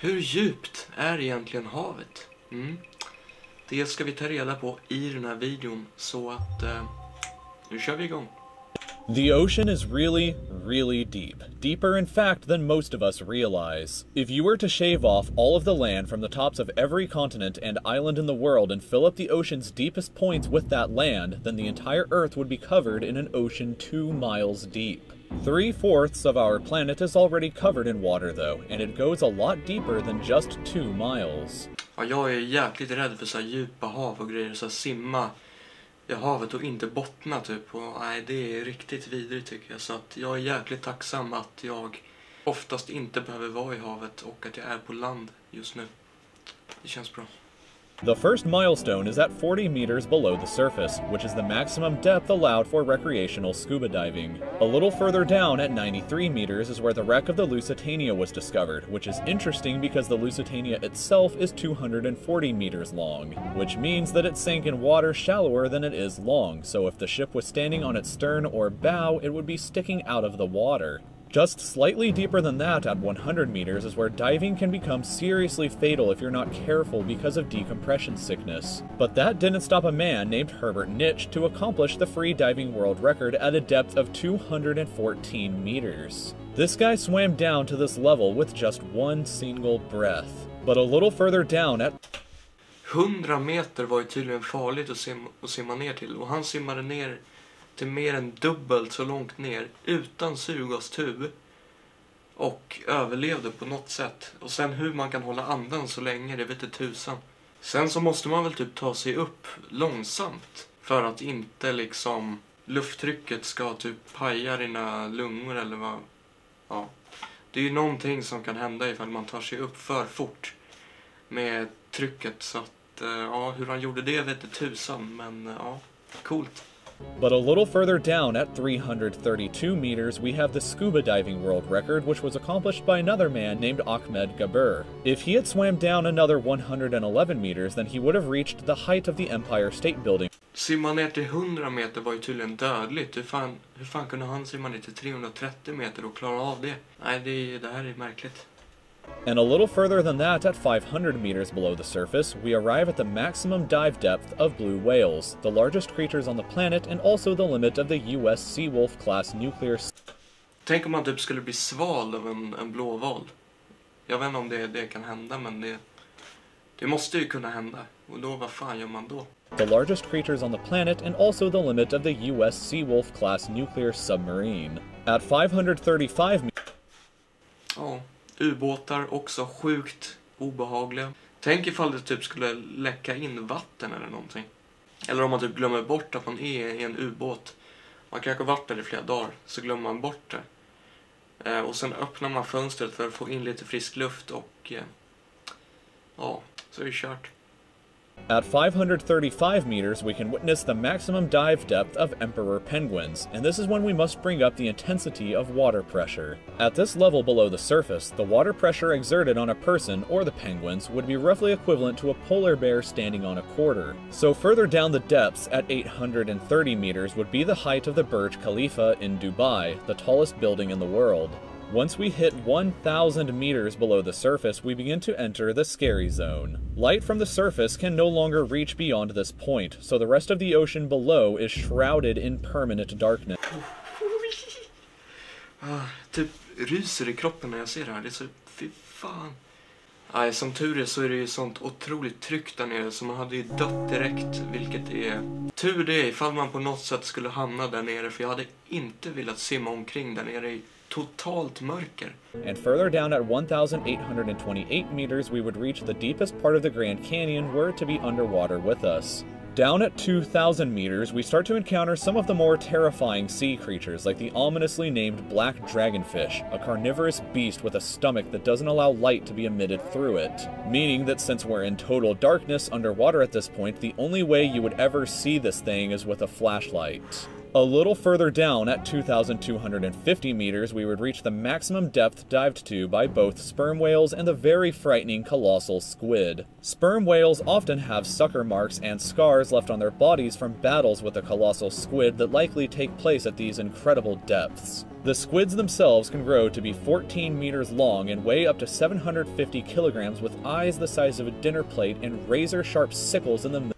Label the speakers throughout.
Speaker 1: Hur djupt är egentligen havet? Det ska vi ta reda på i den här videon, så att nu kör vi igång.
Speaker 2: The ocean is really, really deep. Deeper, in fact, than most of us realize. If you were to shave off all of the land from the tops of every continent and island in the world and fill up the ocean's deepest points with that land, then the entire Earth would be covered in an ocean 2 miles deep. 3/4 of our planet is already covered in water though, and it goes a lot deeper than just 2 miles.
Speaker 1: Ja, jag är jäkligt rädd för så här djupa hav och grejer, så här simma i havet och inte bottna typ, och nej, det är riktigt vidrigt tycker jag, så att jag är jäkligt tacksam att jag oftast inte behöver vara i havet och att jag är på land just nu. Det känns bra.
Speaker 2: The first milestone is at 40 meters below the surface, which is the maximum depth allowed for recreational scuba diving. A little further down at 93 meters is where the wreck of the Lusitania was discovered, which is interesting because the Lusitania itself is 240 meters long, which means that it sank in water shallower than it is long, so if the ship was standing on its stern or bow, it would be sticking out of the water. Just slightly deeper than that, at 100 meters, is where diving can become seriously fatal if you're not careful because of decompression sickness. But that didn't stop a man named Herbert Nitsch to accomplish the free diving world record at a depth of 214 meters. This guy swam down to this level with just one single breath. But a little further down at
Speaker 1: 100 meter var ju tydligen farligt att simma ner till, och han simmade ner till mer än dubbelt så långt ner utan sugastub och överlevde på något sätt. Och sen hur man kan hålla andan så länge, det vet inte tusan. Sen så måste man väl typ ta sig upp långsamt för att inte liksom lufttrycket ska typ paja dina lungor eller vad. Ja, det är ju någonting som kan hända ifall man tar sig upp för fort med trycket, så att ja, hur han gjorde det vet inte tusan, men ja, coolt.
Speaker 2: But a little further down at 332 meters, we have the scuba diving world record, which was accomplished by another man named Ahmed Gabir. If he had swam down another 111 meters, then he would have reached the height of the Empire State Building.
Speaker 1: Simma ner till 100 meter var ju tydligen dödligt. Hur fan kunde han simma ner till 330 meter och klara av det? Nej, det här är märkligt.
Speaker 2: And a little further than that, at 500 meters below the surface, we arrive at the maximum dive depth of blue whales, the largest creatures on the planet and also the limit of the US Seawolf-class nuclear...
Speaker 1: Tänk om man typ skulle bli svald av en blåval. Jag vet inte om det kan hända, men det måste ju kunna hända. Och då, vad fan gör man då?
Speaker 2: The largest creatures on the planet and also the limit of the US Seawolf-class nuclear submarine. At 535
Speaker 1: Ja. Ubåtar också sjukt obehagliga. Tänk ifall det typ skulle läcka in vatten eller någonting. Eller om man typ glömmer bort att man är i en ubåt. Man kanske varit där i flera dagar, så glömmer man bort det. Och sen öppnar man fönstret för att få in lite frisk luft och ja, så är det kört.
Speaker 2: At 535 meters, we can witness the maximum dive depth of emperor penguins, and this is when we must bring up the intensity of water pressure. At this level below the surface, the water pressure exerted on a person or the penguins would be roughly equivalent to a polar bear standing on a quarter. So further down the depths, at 830 meters, would be the height of the Burj Khalifa in Dubai, the tallest building in the world. Once we hit 1,000 meters below the surface, we begin to enter the scary zone. Light from the surface can no longer reach beyond this point, so the rest of the ocean below is shrouded in permanent darkness.
Speaker 1: Typ ryser i kroppen när jag ser det här. Det är så, fy fan. Nej, som tur är så är det ju sånt otroligt tryck där nere, så man hade ju dött direkt, vilket är tur det är ifall man på något sätt skulle hamna där nere, för jag hade inte velat simma omkring där nere i totalt mörker.
Speaker 2: And further down at 1,828 meters, we would reach the deepest part of the Grand Canyon were it to be underwater with us. Down at 2,000 meters, we start to encounter some of the more terrifying sea creatures, like the ominously named black dragonfish, a carnivorous beast with a stomach that doesn't allow light to be emitted through it. Meaning that since we're in total darkness underwater at this point, the only way you would ever see this thing is with a flashlight. A little further down at 2,250 meters, we would reach the maximum depth dived to by both sperm whales and the very frightening colossal squid. Sperm whales often have sucker marks and scars left on their bodies from battles with the colossal squid that likely take place at these incredible depths. The squids themselves can grow to be 14 meters long and weigh up to 750 kilograms with eyes the size of a dinner plate and razor-sharp sickles in the middle.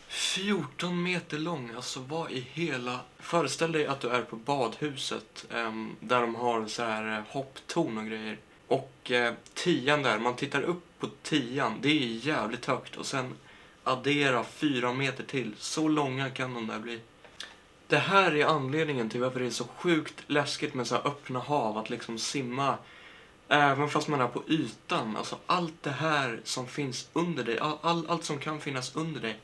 Speaker 1: 14 meter lång, alltså vad i hela... Föreställ dig att du är på badhuset där de har så här hopptorn och grejer. Och 10:an där, man tittar upp på 10:an, det är jävligt högt. Och sen addera 4 meter till, så långa kan de där bli. Det här är anledningen till varför det är så sjukt läskigt med så här öppna hav, att liksom simma även fast man är på ytan. Alltså allt det här som finns under dig, allt som kan finnas under dig.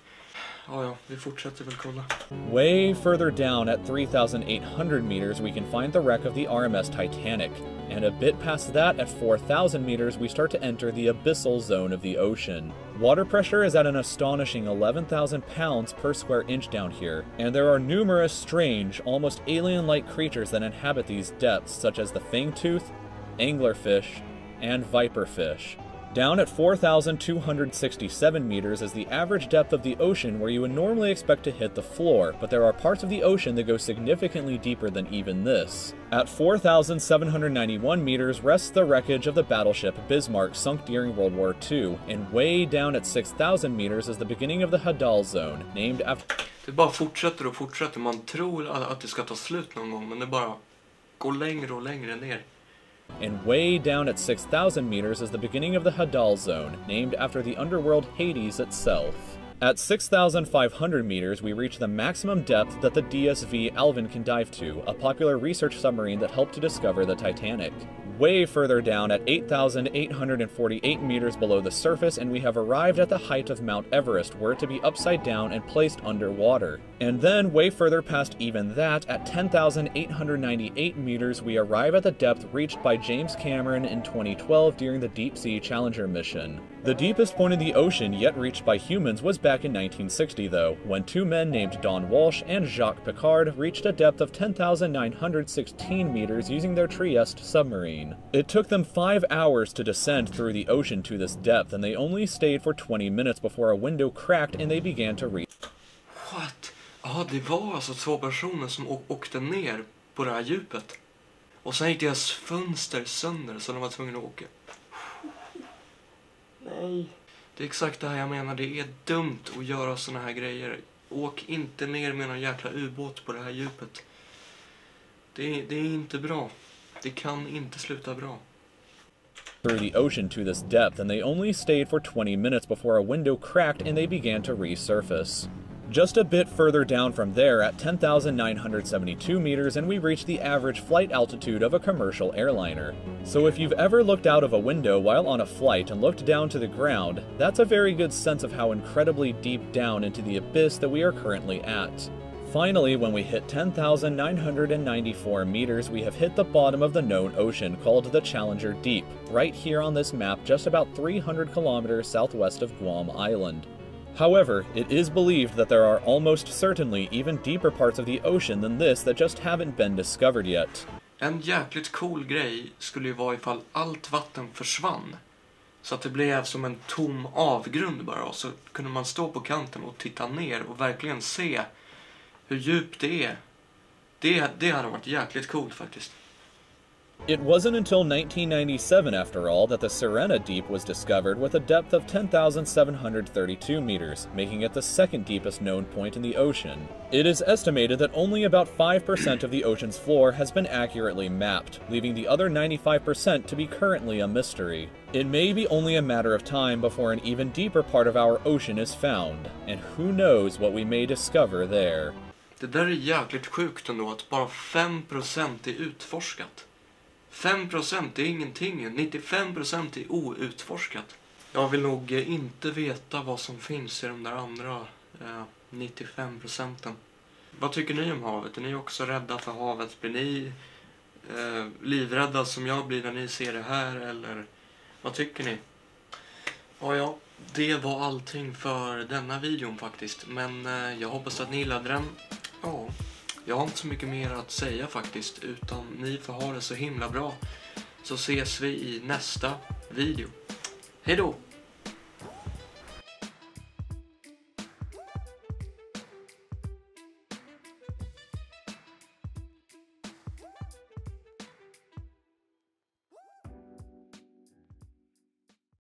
Speaker 1: Ja, vi fortsätter väl kolla.
Speaker 2: Way further down at 3,800 meters we can find the wreck of the RMS Titanic, and a bit past that at 4,000 meters we start to enter the abyssal zone of the ocean. Water pressure is at an astonishing 11,000 pounds per square inch down here, and there are numerous strange, almost alien-like creatures that inhabit these depths, such as the fangtooth, anglerfish, and viperfish. Down at 4,267 meters is the average depth of the ocean where you would normally expect to hit the floor, but there are parts of the ocean that go significantly deeper than even this. At 4,791 meters rests the wreckage of the battleship Bismarck sunk during World War II, and way down at 6,000 meters is the beginning of the Hadal zone, named after...
Speaker 1: Det bara fortsätter och fortsätter, man tror att det ska ta slut någon gång, men det bara går längre och längre ner.
Speaker 2: And way down at 6,000 meters is the beginning of the Hadal zone, named after the underworld Hades itself. At 6,500 meters, we reach the maximum depth that the DSV Alvin can dive to, a popular research submarine that helped to discover the Titanic. Way further down at 8,848 meters below the surface, and we have arrived at the height of Mount Everest, were it to be upside down and placed underwater. And then, way further past even that, at 10,898 meters, we arrive at the depth reached by James Cameron in 2012 during the Deep Sea Challenger mission. The deepest point in the ocean yet reached by humans was back in 1960, though, when two men named Don Walsh and Jacques Piccard reached a depth of 10,916 meters using their Trieste submarine. It took them 5 hours to descend through the ocean to this depth, and they only stayed for 20 minutes before a window cracked and they began to reach.
Speaker 1: What? Ja, det var alltså 2 personer som åkte ner på det här djupet. Och sen gick deras fönster sönder så de var tvungna att åka. Nej. Det är exakt det här jag menar. Det är dumt att göra såna här grejer. Åk inte ner med någon jäkla ubåt på det här djupet. Det är inte bra. Det kan inte sluta bra.
Speaker 2: Through the ocean to this depth, and they only stayed for 20 minutes before a window cracked and they began to resurface. Just a bit further down from there at 10,972 meters and we reach the average flight altitude of a commercial airliner. So if you've ever looked out of a window while on a flight and looked down to the ground, that's a very good sense of how incredibly deep down into the abyss that we are currently at. Finally, when we hit 10,994 meters, we have hit the bottom of the known ocean called the Challenger Deep, right here on this map just about 300 kilometers southwest of Guam Island. However, it is believed that there are almost certainly even deeper parts of the ocean than this that just haven't been discovered yet.
Speaker 1: En jäkligt cool grej skulle ju vara ifall allt vatten försvann. Så att det blev som en tom avgrund bara, och så kunde man stå på kanten och titta ner och verkligen se hur djupt det är. Det hade varit jäkligt coolt faktiskt.
Speaker 2: It wasn't until 1997, after all, that the Sirena Deep was discovered with a depth of 10,732 meters, making it the second deepest known point in the ocean. It is estimated that only about 5% of the ocean's floor has been accurately mapped, leaving the other 95% to be currently a mystery. It may be only a matter of time before an even deeper part of our ocean is found, and who knows what we may discover there.
Speaker 1: Det där är jäkligt sjukt ändå, att bara 5% är utforskat. 5% är ingenting, 95% är outforskat. Jag vill nog inte veta vad som finns i de där andra 95%. Vad tycker ni om havet? Är ni också rädda för havet? Blir ni livrädda som jag blir när ni ser det här? Eller vad tycker ni? Ja, det var allting för denna videon faktiskt. Men jag hoppas att ni gillade den. Ja, jag har inte så mycket mer att säga faktiskt, utan ni får ha det så himla bra. Så ses vi i nästa video. Hej då!